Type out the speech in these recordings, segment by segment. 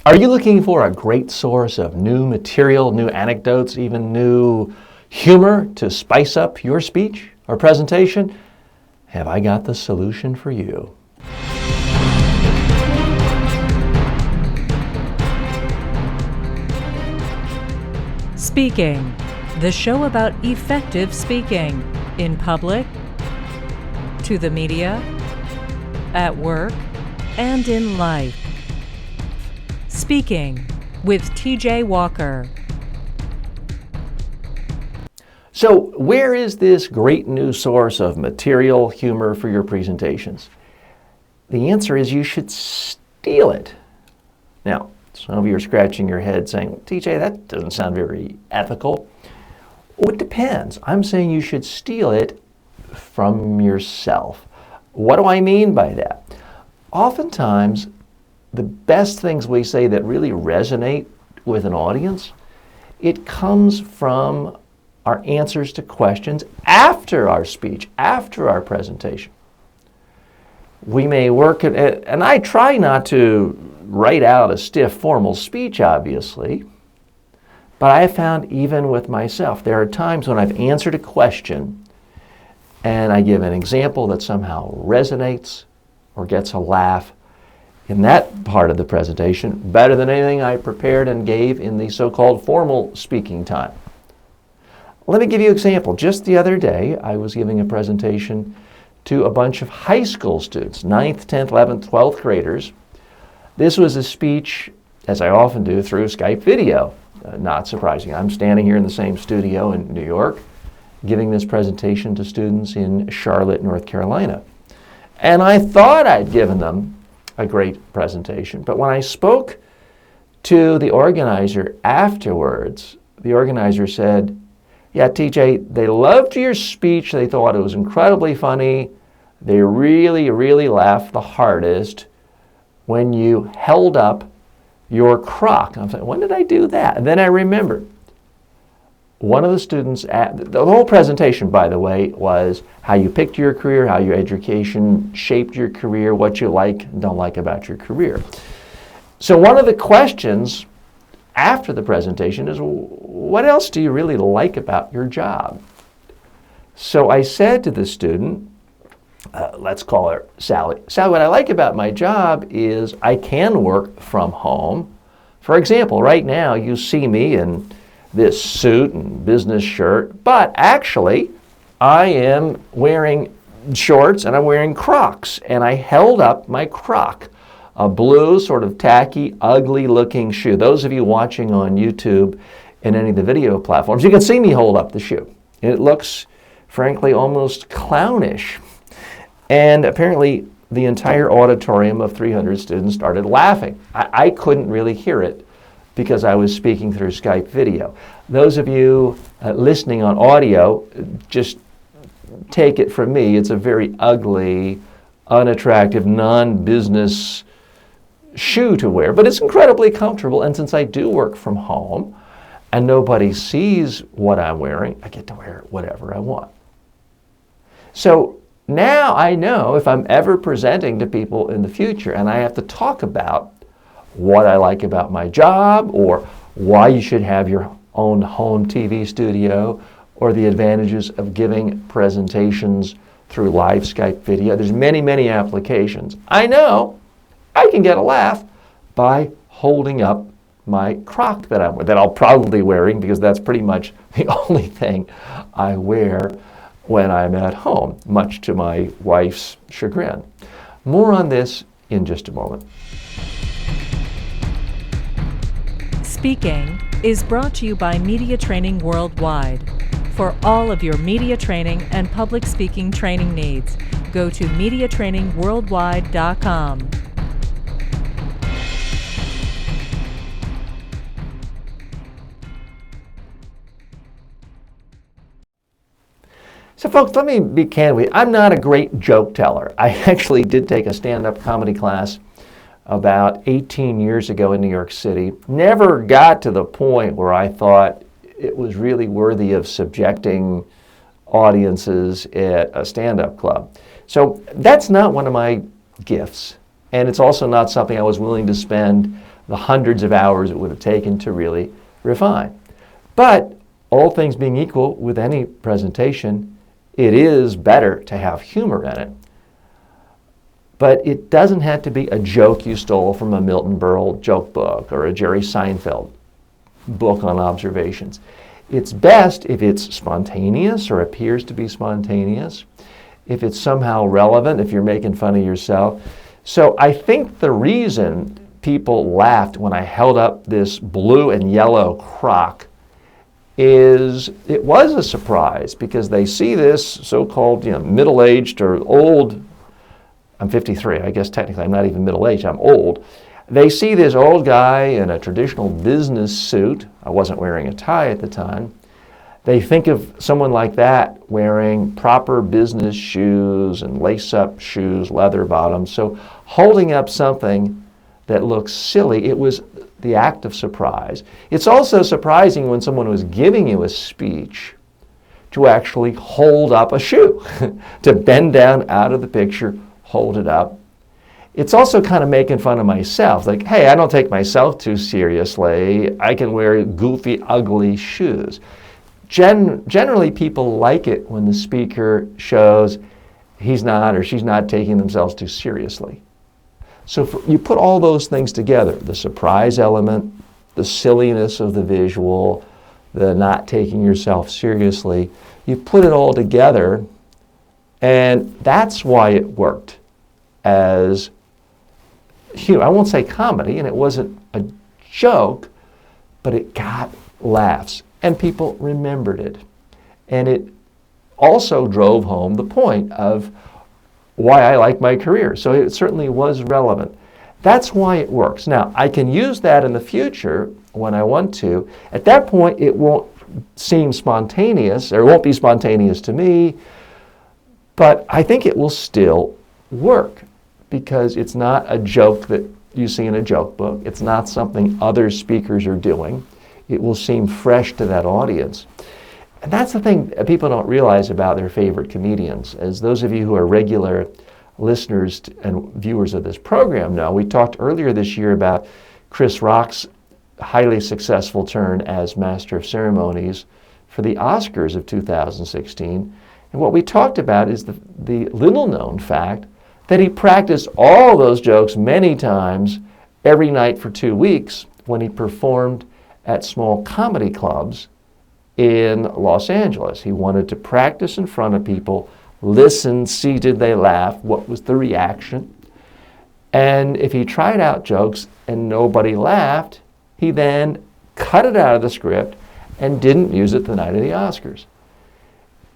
Are you looking for a great source of new material, new anecdotes, even new humor to spice up your speech or presentation? Have I got the solution for you? Speaking, the show about effective speaking in public, to the media, at work, and in life. Speaking with TJ Walker. So, where is this great new source of material, humor for your presentations? The answer is you should steal it. Now, some of you are scratching your head saying, TJ, that doesn't sound very ethical. Well, it depends. I'm saying you should steal it from yourself. What do I mean by that? Oftentimes, the best things we say that really resonate with an audience, it comes from our answers to questions after our speech, after our presentation. We may work at it, and I try not to write out a stiff formal speech, obviously, but I have found even with myself, there are times when I've answered a question and I give an example that somehow resonates or gets a laugh in that part of the presentation better than anything I prepared and gave in the so-called formal speaking time. Let me give you an example. Just the other day, I was giving a presentation to a bunch of high school students, 9th, 10th, 11th, 12th graders. This was a speech, as I often do, through Skype video. Not surprising. I'm standing here in the same studio in New York, giving this presentation to students in Charlotte, North Carolina. And I thought I'd given them a great presentation. But when I spoke to the organizer afterwards, the organizer said, yeah, TJ, they loved your speech. They thought it was incredibly funny. They really, really laughed the hardest when you held up your crock. I'm saying, when did I do that? And then I remembered. One of the students, the whole presentation, by the way, was how you picked your career, how your education shaped your career, what you like and don't like about your career. So one of the questions after the presentation is, what else do you really like about your job? So I said to the student, let's call her Sally. Sally, what I like about my job is I can work from home. For example, right now you see me in this suit and business shirt, but actually I am wearing shorts and I'm wearing Crocs, and I held up my Croc, a blue sort of tacky, ugly looking shoe. Those of you watching on YouTube and any of the video platforms, you can see me hold up the shoe. It looks, frankly, almost clownish. And apparently the entire auditorium of 300 students started laughing. I couldn't really hear it because I was speaking through Skype video. Those of you listening on audio, just take it from me. It's a very ugly, unattractive, non-business shoe to wear, but it's incredibly comfortable. And since I do work from home and nobody sees what I'm wearing, I get to wear whatever I want. So now I know if I'm ever presenting to people in the future and I have to talk about what I like about my job or why you should have your own home TV studio or the advantages of giving presentations through live Skype video. There's many, many applications. I know I can get a laugh by holding up my Croc that I'll probably be wearing because that's pretty much the only thing I wear when I'm at home, much to my wife's chagrin. More on this in just a moment. Speaking is brought to you by Media Training Worldwide. For all of your media training and public speaking training needs, go to MediaTrainingWorldwide.com. So folks, let me be candid with you. I'm not a great joke teller. I actually did take a stand-up comedy class about 18 years ago in New York City. Never got to the point where I thought it was really worthy of subjecting audiences at a stand-up club. So that's not one of my gifts. And it's also not something I was willing to spend the hundreds of hours it would have taken to really refine. But all things being equal with any presentation, it is better to have humor in it. But it doesn't have to be a joke you stole from a Milton Berle joke book or a Jerry Seinfeld book on observations. It's best if it's spontaneous or appears to be spontaneous, if it's somehow relevant, if you're making fun of yourself. So I think the reason people laughed when I held up this blue and yellow crock is it was a surprise because they see this so-called middle-aged or old. I'm 53. I guess technically I'm not even middle-aged. I'm old. They see this old guy in a traditional business suit. I wasn't wearing a tie at the time. They think of someone like that wearing proper business shoes and lace-up shoes, leather bottoms. So holding up something that looks silly, it was the act of surprise. It's also surprising when someone was giving you a speech to actually hold up a shoe, to bend down out of the picture, hold it up. It's also kind of making fun of myself. Like, hey, I don't take myself too seriously. I can wear goofy, ugly shoes. Generally, people like it when the speaker shows he's not or she's not taking themselves too seriously. So you put all those things together, the surprise element, the silliness of the visual, the not taking yourself seriously, you put it all together, and that's why it worked as humor. I won't say comedy, and it wasn't a joke, but it got laughs, and people remembered it. And it also drove home the point of why I like my career. So it certainly was relevant. That's why it works. Now, I can use that in the future when I want to. At that point, it won't seem spontaneous, or it won't be spontaneous to me, but I think it will still work because it's not a joke that you see in a joke book. It's not something other speakers are doing. It will seem fresh to that audience. And that's the thing that people don't realize about their favorite comedians. As those of you who are regular listeners and viewers of this program know, we talked earlier this year about Chris Rock's highly successful turn as Master of Ceremonies for the Oscars of 2016. And what we talked about is the little-known fact that he practiced all those jokes many times every night for 2 weeks when he performed at small comedy clubs in Los Angeles. He wanted to practice in front of people, listen, see did they laugh, what was the reaction. And if he tried out jokes and nobody laughed, he then cut it out of the script and didn't use it the night of the Oscars.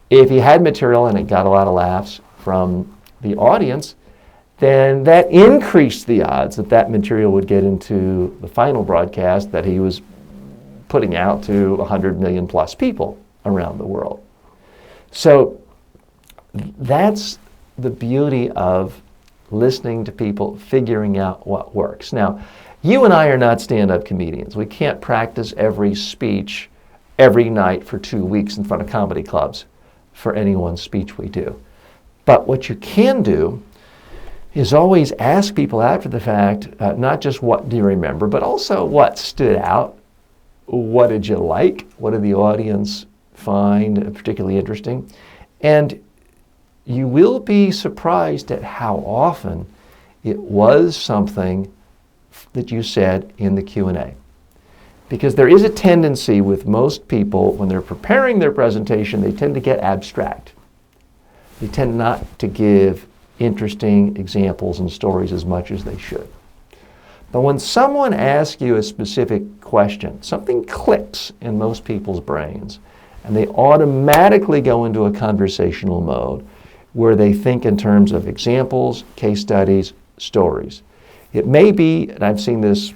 If he had material and it got a lot of laughs from the audience, then that increased the odds that that material would get into the final broadcast that he was putting out to 100 million plus people around the world. So that's the beauty of listening to people, figuring out what works. Now, you and I are not stand-up comedians. We can't practice every speech every night for 2 weeks in front of comedy clubs for any one speech we do. But what you can do is always ask people after the fact, not just what do you remember, but also what stood out. What did you like? What did the audience find particularly interesting? And you will be surprised at how often it was something that you said in the Q&A. Because there is a tendency with most people, when they're preparing their presentation, they tend to get abstract. They tend not to give interesting examples and stories as much as they should. But when someone asks you a specific question, something clicks in most people's brains, and they automatically go into a conversational mode where they think in terms of examples, case studies, stories. It may be, and I've seen this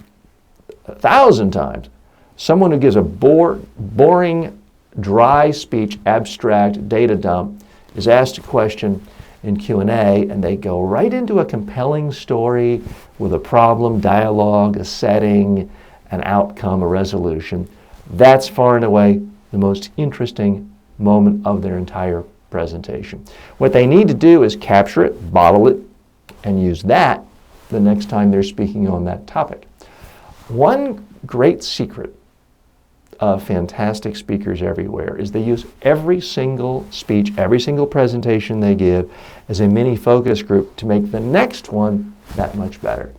1,000 times, someone who gives a boring, dry speech, abstract data dump is asked a question in Q&A, and they go right into a compelling story with a problem, dialogue, a setting, an outcome, a resolution. That's far and away the most interesting moment of their entire presentation. What they need to do is capture it, bottle it, and use that the next time they're speaking on that topic. One great secret of fantastic speakers everywhere is they use every single speech, every single presentation they give as a mini focus group to make the next one that much better.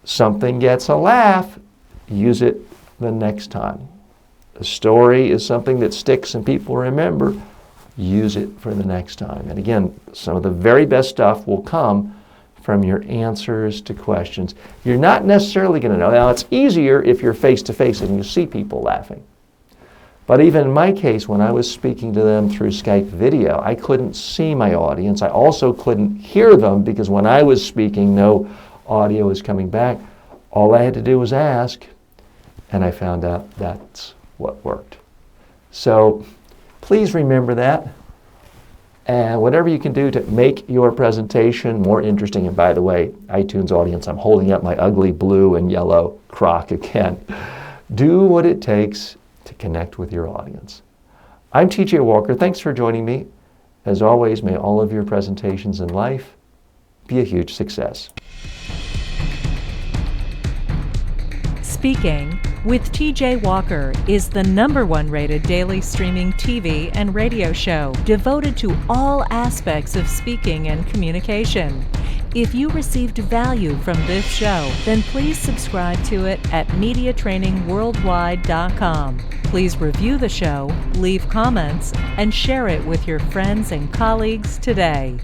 Something gets a laugh, use it the next time. A story is something that sticks and people remember, use it for the next time. And again, some of the very best stuff will come from your answers to questions. You're not necessarily going to know. Now, it's easier if you're face-to-face and you see people laughing. But even in my case, when I was speaking to them through Skype video, I couldn't see my audience. I also couldn't hear them because when I was speaking, no audio was coming back. All I had to do was ask, and I found out that's what worked. So please remember that. And whatever you can do to make your presentation more interesting, and by the way, iTunes audience, I'm holding up my ugly blue and yellow crock again. Do what it takes to connect with your audience. I'm TJ Walker. Thanks for joining me. As always, may all of your presentations in life be a huge success. Speaking with TJ Walker is the #1 rated daily streaming TV and radio show devoted to all aspects of speaking and communication. If you received value from this show, then please subscribe to it at MediaTrainingWorldwide.com. Please review the show, leave comments, and share it with your friends and colleagues today.